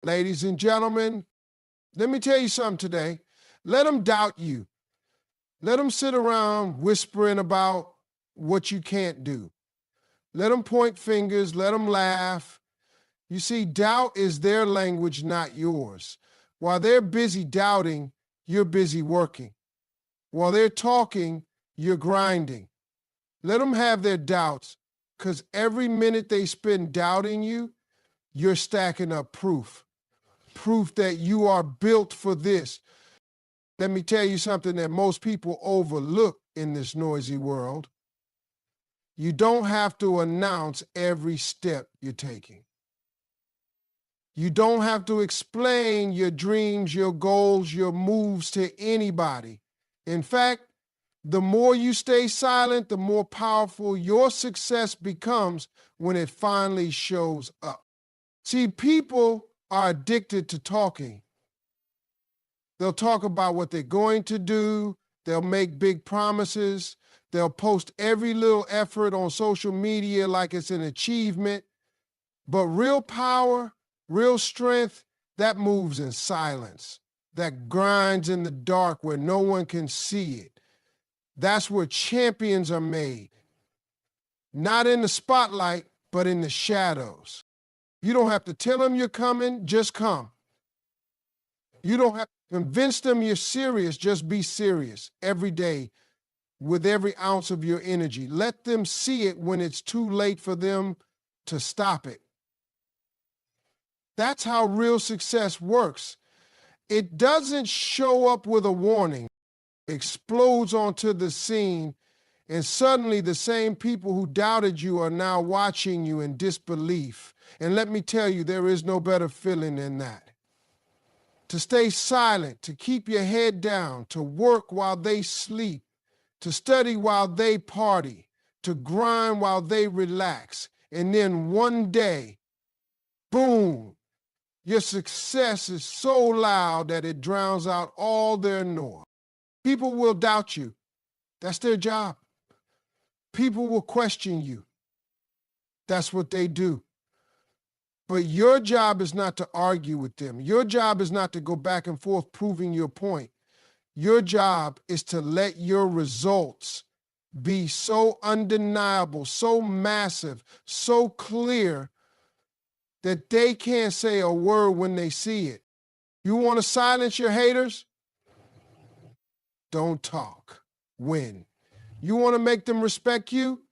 Ladies and gentlemen, let me tell you something today. Let them doubt you. Let them sit around whispering about what you can't do. Let them point fingers. Let them laugh. You see, doubt is their language, not yours. While they're busy doubting, you're busy working. While they're talking, you're grinding. Let them have their doubts, because every minute they spend doubting you, you're stacking up proof. Proof that you are built for this. Let me tell you something that most people overlook in this noisy world. You don't have to announce every step you're taking. You don't have to explain your dreams, your goals, your moves to anybody. In fact, the more you stay silent, the more powerful your success becomes when it finally shows up. See, people are addicted to talking. They'll talk about what they're going to do. They'll make big promises. They'll post every little effort on social media like it's an achievement. But real power, real strength, that moves in silence. That grinds in the dark where no one can see it. That's where champions are made. Not in the spotlight, but in the shadows. You don't have to tell them you're coming, just come. You don't have to convince them you're serious, just be serious every day with every ounce of your energy. Let them see it when it's too late for them to stop it. That's how real success works. It doesn't show up with a warning, explodes onto the scene, and suddenly the same people who doubted you are now watching you in disbelief. And let me tell you, there is no better feeling than that. To stay silent, to keep your head down, to work while they sleep, to study while they party, to grind while they relax. And then one day, boom, your success is so loud that it drowns out all their noise. People will doubt you. That's their job. People will question you. That's what they do. But your job is not to argue with them. Your job is not to go back and forth proving your point. Your job is to let your results be so undeniable, so massive, so clear that they can't say a word when they see it. You want to silence your haters? Don't talk. Win. You want to make them respect you?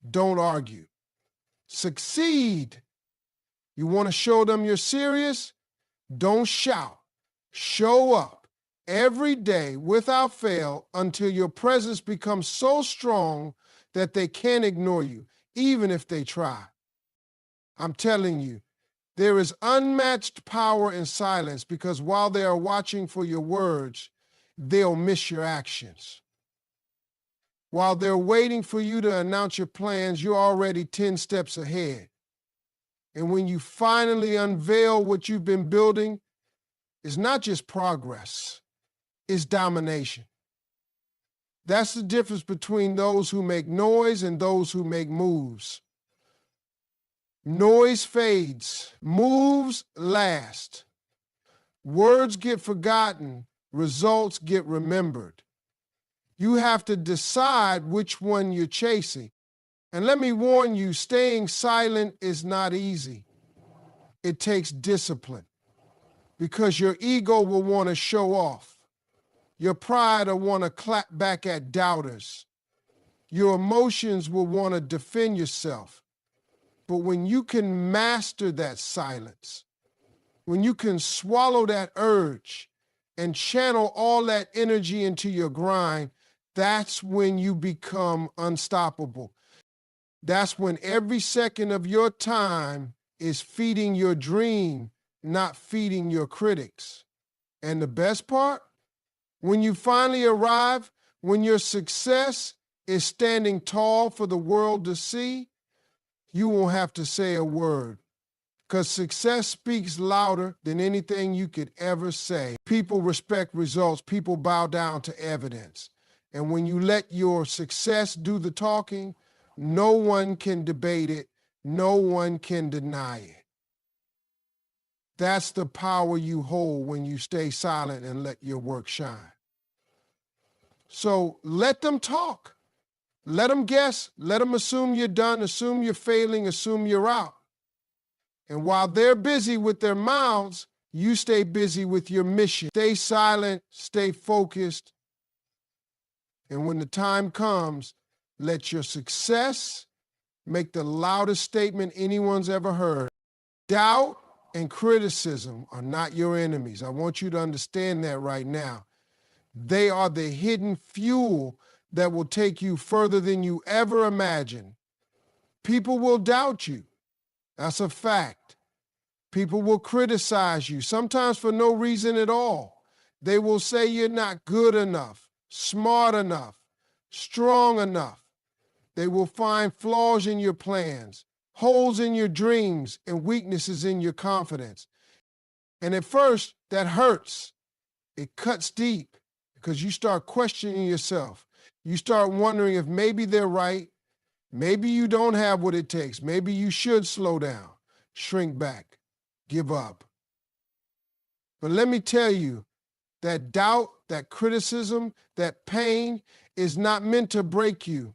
Don't argue. Succeed. You want to show them you're serious? Don't shout. Show up every day without fail until your presence becomes so strong that they can't ignore you, even if they try. I'm telling you, there is unmatched power in silence, because while they are watching for your words, they'll miss your actions. While they're waiting for you to announce your plans, you're already 10 steps ahead. And when you finally unveil what you've been building, it's not just progress, it's domination. That's the difference between those who make noise and those who make moves. Noise fades, moves last. Words get forgotten, results get remembered. You have to decide which one you're chasing. And let me warn you, staying silent is not easy. It takes discipline, because your ego will want to show off. Your pride will want to clap back at doubters. Your emotions will want to defend yourself. But when you can master that silence, when you can swallow that urge and channel all that energy into your grind, that's when you become unstoppable. That's when every second of your time is feeding your dream, not feeding your critics. And the best part, when you finally arrive, when your success is standing tall for the world to see, you won't have to say a word, because success speaks louder than anything you could ever say. People respect results. People bow down to evidence. And when you let your success do the talking, no one can debate it. No one can deny it. That's the power you hold when you stay silent and let your work shine. So let them talk. Let them guess. Let them assume you're done, assume you're failing, assume you're out. And while they're busy with their mouths, you stay busy with your mission. Stay silent, stay focused. And when the time comes, let your success make the loudest statement anyone's ever heard. Doubt and criticism are not your enemies. I want you to understand that right now. They are the hidden fuel that will take you further than you ever imagined. People will doubt you. That's a fact. People will criticize you, sometimes for no reason at all. They will say you're not good enough, smart enough, strong enough. They will find flaws in your plans, holes in your dreams, and weaknesses in your confidence. And at first, that hurts. It cuts deep because you start questioning yourself. You start wondering if maybe they're right. Maybe you don't have what it takes. Maybe you should slow down, shrink back, give up. But let me tell you, that doubt, that criticism, that pain is not meant to break you.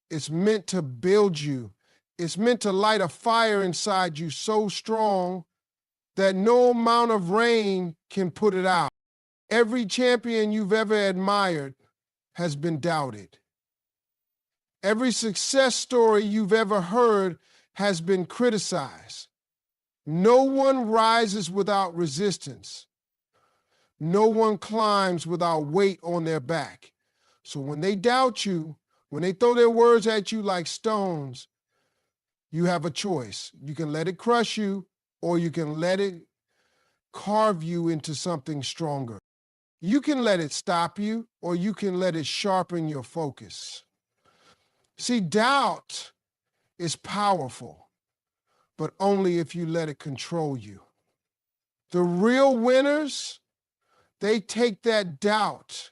It's meant to build you. It's meant to light a fire inside you so strong that no amount of rain can put it out. Every champion you've ever admired has been doubted. Every success story you've ever heard has been criticized. No one rises without resistance. No one climbs without weight on their back. So when they doubt you, when they throw their words at you like stones, you have a choice. You can let it crush you, or you can let it carve you into something stronger. You can let it stop you, or you can let it sharpen your focus. See, doubt is powerful, but only if you let it control you. The real winners, they take that doubt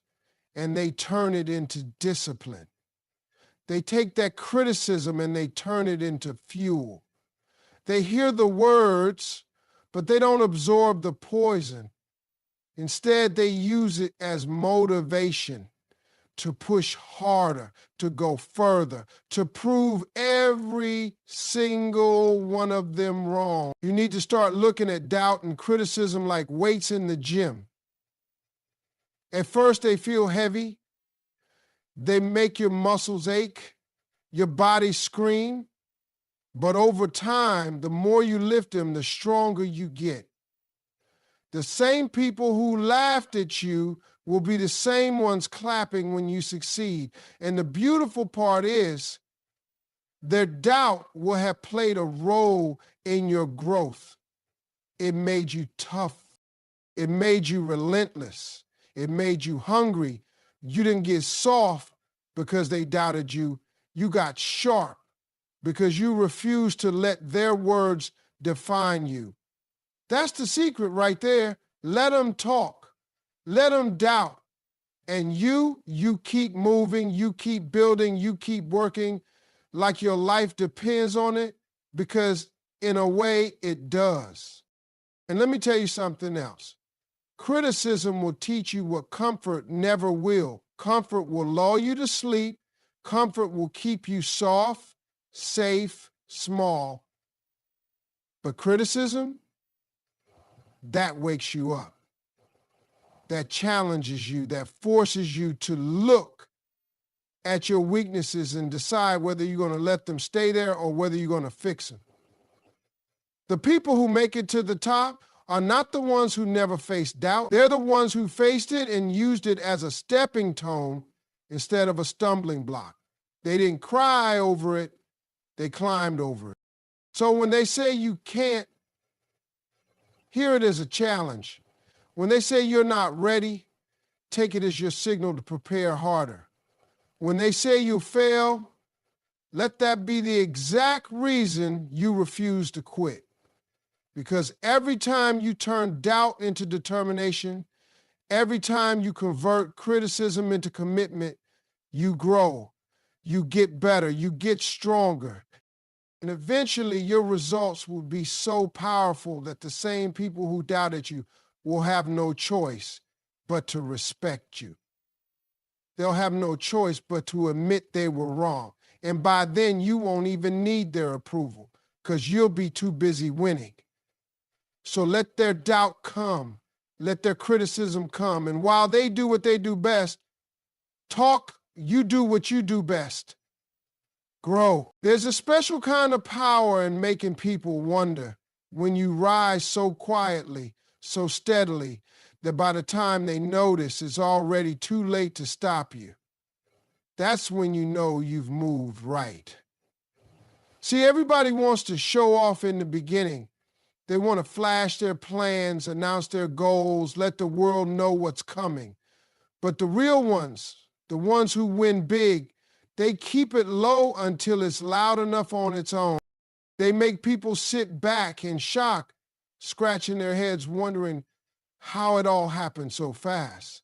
and they turn it into discipline. They take that criticism and they turn it into fuel. They hear the words, but they don't absorb the poison. Instead, they use it as motivation to push harder, to go further, to prove every single one of them wrong. You need to start looking at doubt and criticism like weights in the gym. At first, they feel heavy. They make your muscles ache, your body scream. But over time, the more you lift them, the stronger you get. The same people who laughed at you will be the same ones clapping when you succeed. And the beautiful part is, their doubt will have played a role in your growth. It made you tough. It made you relentless. It made you hungry. You didn't get soft because they doubted you. You got sharp because you refused to let their words define you. That's the secret right there. Let them talk. Let them doubt. And you keep moving, you keep building, you keep working like your life depends on it, because in a way it does. And let me tell you something else. Criticism will teach you what comfort never will. Comfort will lull you to sleep. Comfort will keep you soft, safe, small. But criticism, that wakes you up. That challenges you, that forces you to look at your weaknesses and decide whether you're going to let them stay there or whether you're going to fix them. The people who make it to the top are not the ones who never faced doubt. They're the ones who faced it and used it as a stepping stone instead of a stumbling block. They didn't cry over it, they climbed over it. So when they say you can't, hear it as a challenge. When they say you're not ready, take it as your signal to prepare harder. When they say you fail, let that be the exact reason you refuse to quit. Because every time you turn doubt into determination, every time you convert criticism into commitment, you grow, you get better, you get stronger. And eventually your results will be so powerful that the same people who doubted you will have no choice but to respect you. They'll have no choice but to admit they were wrong. And by then you won't even need their approval because you'll be too busy winning. So let their doubt come. Let their criticism come. And while they do what they do best, you do what you do best. Grow. There's a special kind of power in making people wonder when you rise so quietly, so steadily, that by the time they notice, it's already too late to stop you. That's when you know you've moved right. See, everybody wants to show off in the beginning. They want to flash their plans, announce their goals, let the world know what's coming. But the real ones, the ones who win big, they keep it low until it's loud enough on its own. They make people sit back in shock, scratching their heads, wondering how it all happened so fast.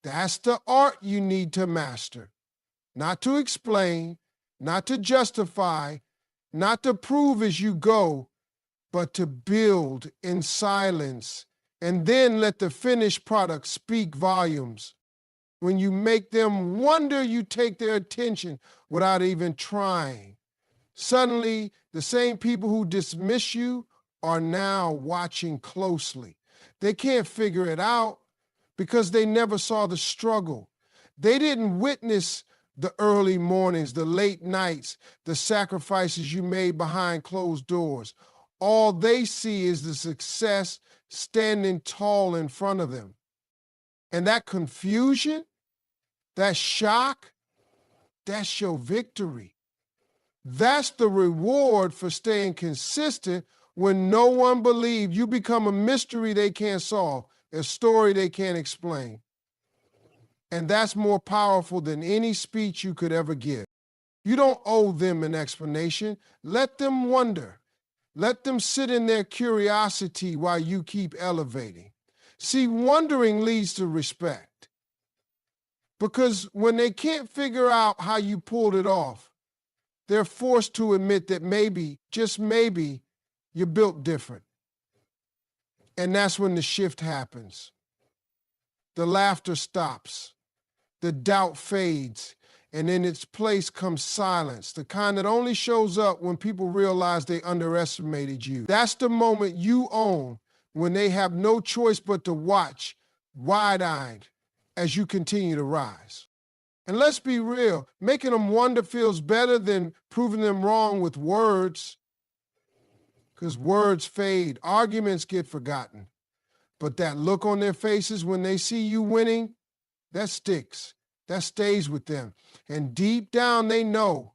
That's the art you need to master. Not to explain, not to justify, not to prove as you go, but to build in silence and then let the finished product speak volumes. When you make them wonder, you take their attention without even trying. Suddenly, the same people who dismiss you are now watching closely. They can't figure it out because they never saw the struggle. They didn't witness the early mornings, the late nights, the sacrifices you made behind closed doors. All they see is the success standing tall in front of them. And that confusion, that shock, that's your victory. That's the reward for staying consistent when no one believes. You become a mystery they can't solve, a story they can't explain. And that's more powerful than any speech you could ever give. You don't owe them an explanation. Let them wonder. Let them sit in their curiosity while you keep elevating. See, wondering leads to respect. Because when they can't figure out how you pulled it off, they're forced to admit that maybe, just maybe, you're built different. And that's when the shift happens. The laughter stops. The doubt fades. And in its place comes silence, the kind that only shows up when people realize they underestimated you. That's the moment you own, when they have no choice but to watch, wide-eyed, as you continue to rise. And let's be real, making them wonder feels better than proving them wrong with words, because words fade, arguments get forgotten. But that look on their faces when they see you winning, that sticks. That stays with them. And deep down, they know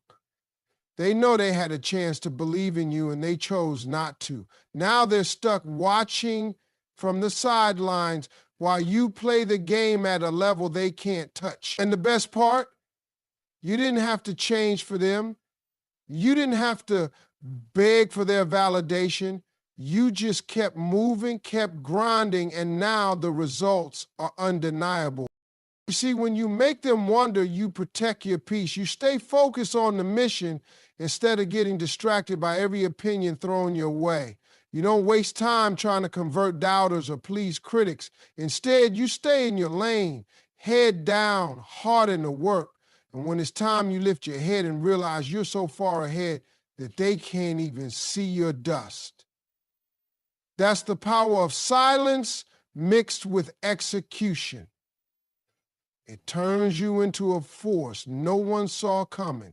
they had a chance to believe in you and they chose not to. Now they're stuck watching from the sidelines while you play the game at a level they can't touch. And the best part, you didn't have to change for them. You didn't have to beg for their validation. You just kept moving, kept grinding, and now the results are undeniable. You see, when you make them wonder, you protect your peace. You stay focused on the mission instead of getting distracted by every opinion thrown your way. You don't waste time trying to convert doubters or please critics. Instead, you stay in your lane, head down, hard in the work. And when it's time, you lift your head and realize you're so far ahead that they can't even see your dust. That's the power of silence mixed with execution. It turns you into a force no one saw coming.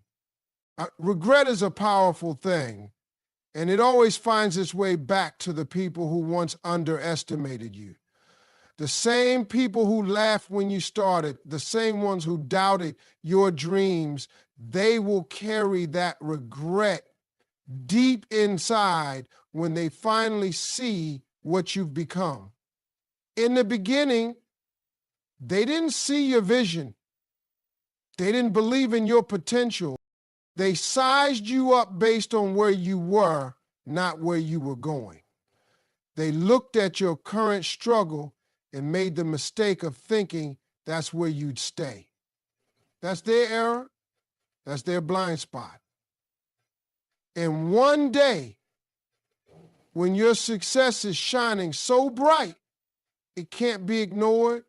Regret is a powerful thing, and it always finds its way back to the people who once underestimated you. The same people who laughed when you started, the same ones who doubted your dreams, they will carry that regret deep inside when they finally see what you've become. In the beginning, they didn't see your vision. They didn't believe in your potential. They sized you up based on where you were, not where you were going. They looked at your current struggle and made the mistake of thinking that's where you'd stay. That's their error. That's their blind spot. And one day, when your success is shining so bright, it can't be ignored,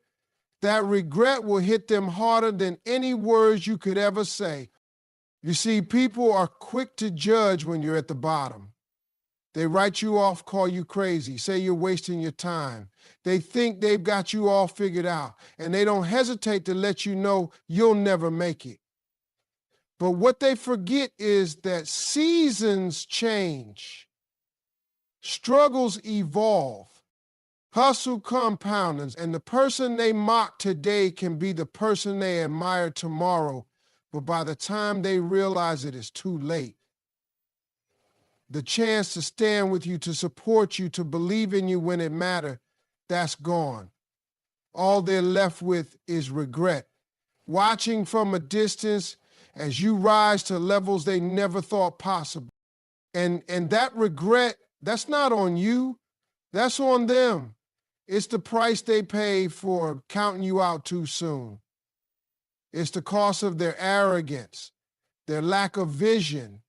that regret will hit them harder than any words you could ever say. You see, people are quick to judge when you're at the bottom. They write you off, call you crazy, say you're wasting your time. They think they've got you all figured out, and they don't hesitate to let you know you'll never make it. But what they forget is that seasons change, struggles evolve, hustle compounds, and the person they mock today can be the person they admire tomorrow, but by the time they realize it, it's too late. The chance to stand with you, to support you, to believe in you when it matters, that's gone. All they're left with is regret, watching from a distance as you rise to levels they never thought possible. And that regret, that's not on you, that's on them. It's the price they pay for counting you out too soon. It's the cost of their arrogance, their lack of vision,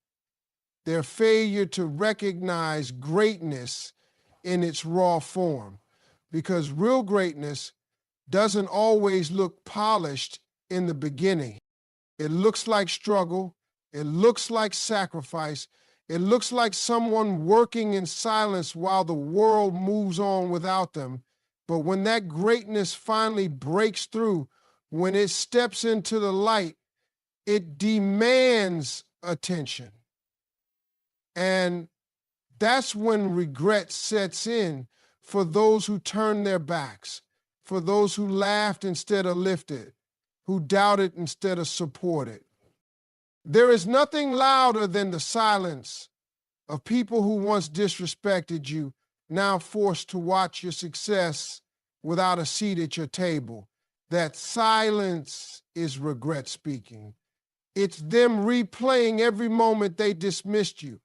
their failure to recognize greatness in its raw form. Because real greatness doesn't always look polished in the beginning. It looks like struggle. It looks like sacrifice. It looks like someone working in silence while the world moves on without them. But when that greatness finally breaks through, when it steps into the light, it demands attention. And that's when regret sets in for those who turn their backs, for those who laughed instead of lifted, who doubted instead of supported. There is nothing louder than the silence of people who once disrespected you, now forced to watch your success without a seat at your table. That silence is regret speaking. It's them replaying every moment they dismissed you,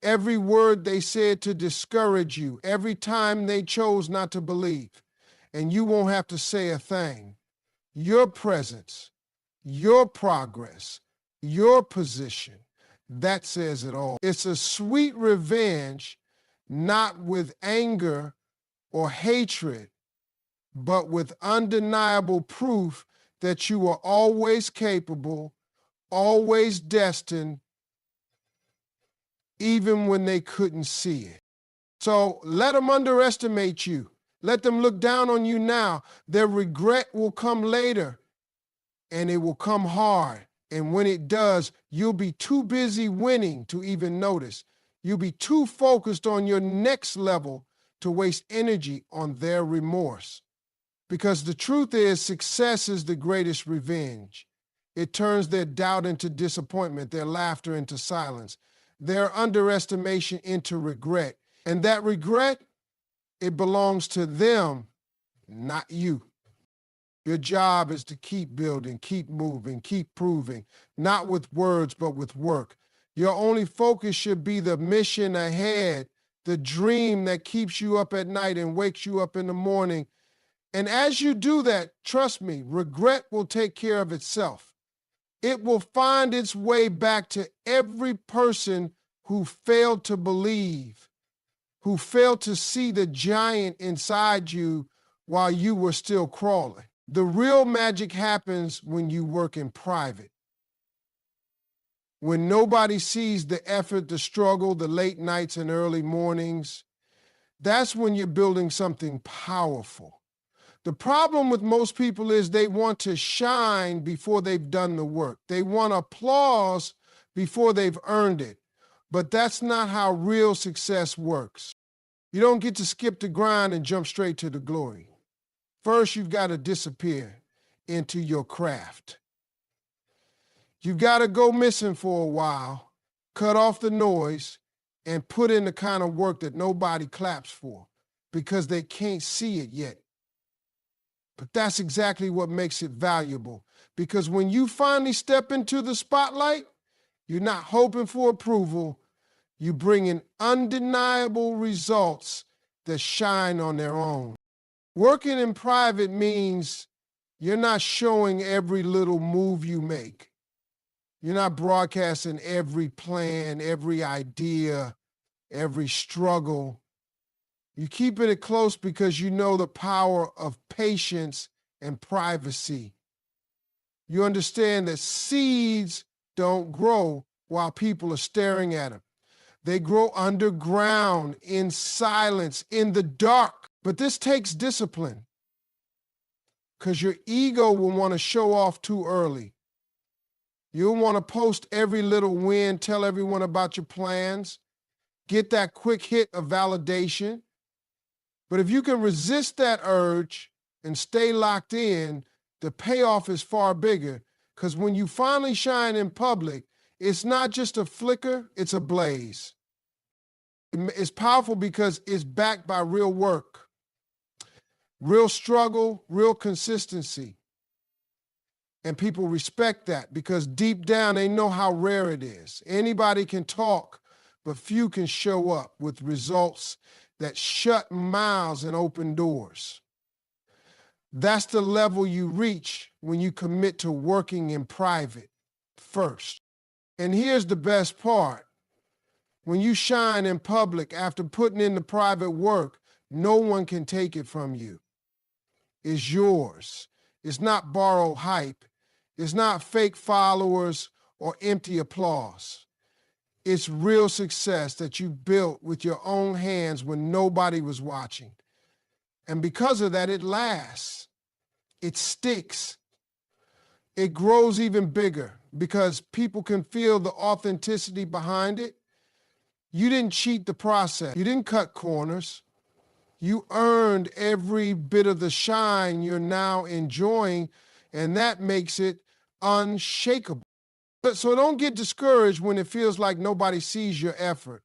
every word they said to discourage you, every time they chose not to believe. And you won't have to say a thing. Your presence, your progress, your position, that says it all. It's a sweet revenge, not with anger or hatred, but with undeniable proof that you are always capable, always destined, even when they couldn't see it. So let them underestimate you. Let them look down on you now. Their regret will come later, and it will come hard. And when it does, you'll be too busy winning to even notice. You'll be too focused on your next level to waste energy on their remorse. Because the truth is, success is the greatest revenge. It turns their doubt into disappointment, their laughter into silence, their underestimation into regret. And that regret, it belongs to them, not you. Your job is to keep building, keep moving, keep proving, not with words, but with work. Your only focus should be the mission ahead, the dream that keeps you up at night and wakes you up in the morning. And as you do that, trust me, regret will take care of itself. It will find its way back to every person who failed to believe, who failed to see the giant inside you while you were still crawling. The real magic happens when you work in private. When nobody sees the effort, the struggle, the late nights and early mornings, that's when you're building something powerful. The problem with most people is they want to shine before they've done the work. They want applause before they've earned it. But that's not how real success works. You don't get to skip the grind and jump straight to the glory. First, you've got to disappear into your craft. You've got to go missing for a while, cut off the noise, and put in the kind of work that nobody claps for because they can't see it yet. But that's exactly what makes it valuable, because when you finally step into the spotlight, you're not hoping for approval. You bring in undeniable results that shine on their own. Working in private means you're not showing every little move you make. You're not broadcasting every plan, every idea, every struggle. You're keeping it close because you know the power of patience and privacy. You understand that seeds don't grow while people are staring at them. They grow underground, in silence, in the dark. But this takes discipline because your ego will want to show off too early. You'll want to post every little win, tell everyone about your plans, get that quick hit of validation. But if you can resist that urge and stay locked in, the payoff is far bigger, because when you finally shine in public, it's not just a flicker, it's a blaze. It's powerful because it's backed by real work, real struggle, real consistency. And people respect that because deep down they know how rare it is. Anybody can talk, but few can show up with results that shut mouths and open doors. That's the level you reach when you commit to working in private first. And here's the best part. When you shine in public after putting in the private work, no one can take it from you. It's yours. It's not borrowed hype. It's not fake followers or empty applause. It's real success that you built with your own hands when nobody was watching. And because of that, it lasts. It sticks. It grows even bigger because people can feel the authenticity behind it. You didn't cheat the process. You didn't cut corners. You earned every bit of the shine you're now enjoying, and that makes it unshakable. So don't get discouraged when it feels like nobody sees your effort.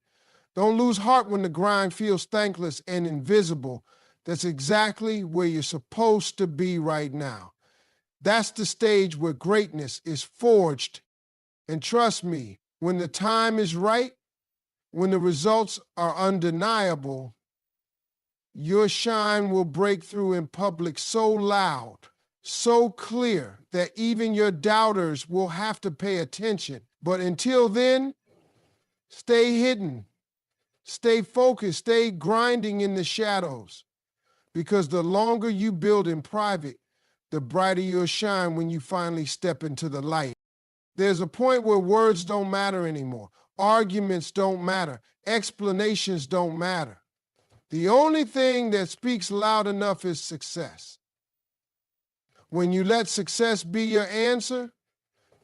Don't lose heart when the grind feels thankless and invisible. That's exactly where you're supposed to be right now. That's the stage where greatness is forged. And trust me, when the time is right, when the results are undeniable, your shine will break through in public so loud, so clear that even your doubters will have to pay attention. But until then, stay hidden, stay focused, stay grinding in the shadows. Because the longer you build in private, the brighter you'll shine when you finally step into the light. There's a point where words don't matter anymore. Arguments don't matter. Explanations don't matter. The only thing that speaks loud enough is success. When you let success be your answer,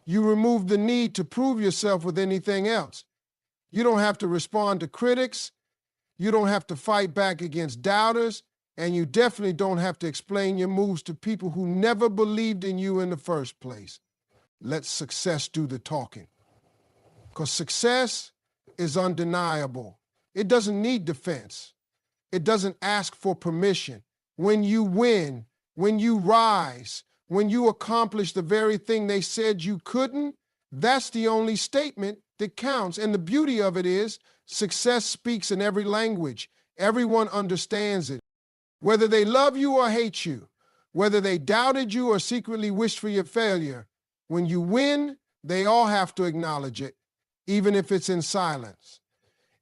you remove the need to prove yourself with anything else. You don't have to respond to critics. You don't have to fight back against doubters. And you definitely don't have to explain your moves to people who never believed in you in the first place. Let success do the talking. Because success is undeniable. It doesn't need defense. It doesn't ask for permission. When you win, when you rise, when you accomplish the very thing they said you couldn't, that's the only statement that counts. And the beauty of it is, success speaks in every language. Everyone understands it. Whether they love you or hate you, whether they doubted you or secretly wished for your failure, when you win, they all have to acknowledge it, even if it's in silence.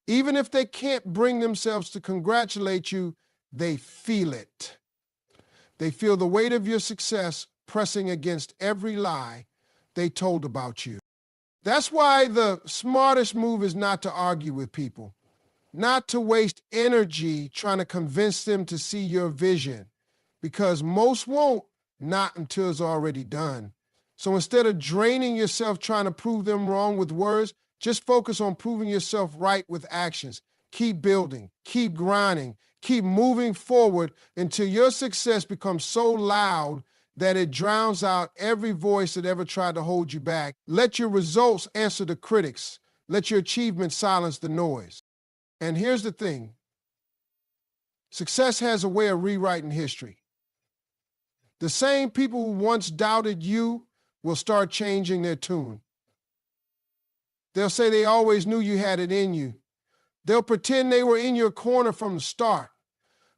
Even if they can't bring themselves to congratulate you, they feel it. They feel the weight of your success pressing against every lie they told about you. That's why the smartest move is not to argue with people, not to waste energy trying to convince them to see your vision, because most won't, not until it's already done. So instead of draining yourself trying to prove them wrong with words, just focus on proving yourself right with actions. Keep building, keep grinding, keep moving forward until your success becomes so loud that it drowns out every voice that ever tried to hold you back. Let your results answer the critics. Let your achievements silence the noise. And here's the thing. Success has a way of rewriting history. The same people who once doubted you will start changing their tune. They'll say they always knew you had it in you. They'll pretend they were in your corner from the start,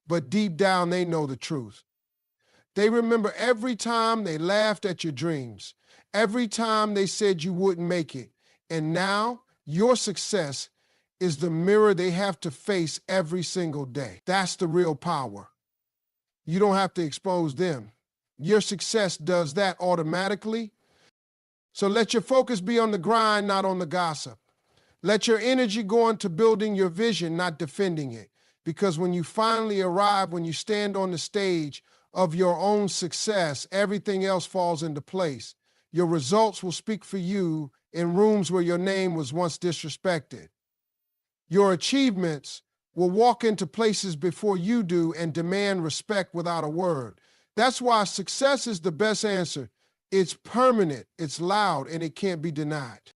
but deep down they know the truth. They remember every time they laughed at your dreams, every time they said you wouldn't make it. And now your success is the mirror they have to face every single day. That's the real power. You don't have to expose them. Your success does that automatically. So let your focus be on the grind, not on the gossip. Let your energy go into building your vision, not defending it. Because when you finally arrive, when you stand on the stage of your own success, everything else falls into place. Your results will speak for you in rooms where your name was once disrespected. Your achievements will walk into places before you do and demand respect without a word. That's why success is the best answer. It's permanent, it's loud, and it can't be denied.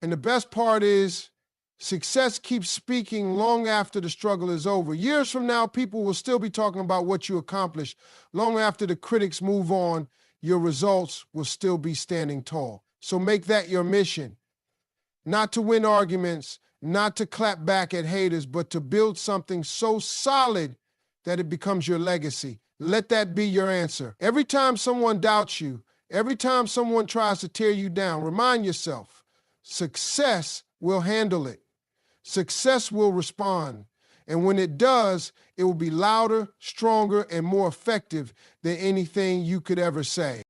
And the best part is, success keeps speaking long after the struggle is over. Years from now, people will still be talking about what you accomplished. Long after the critics move on, your results will still be standing tall. So make that your mission. Not to win arguments, not to clap back at haters, but to build something so solid that it becomes your legacy. Let that be your answer. Every time someone doubts you, every time someone tries to tear you down, remind yourself, success will handle it. Success will respond. And when it does, it will be louder, stronger, and more effective than anything you could ever say.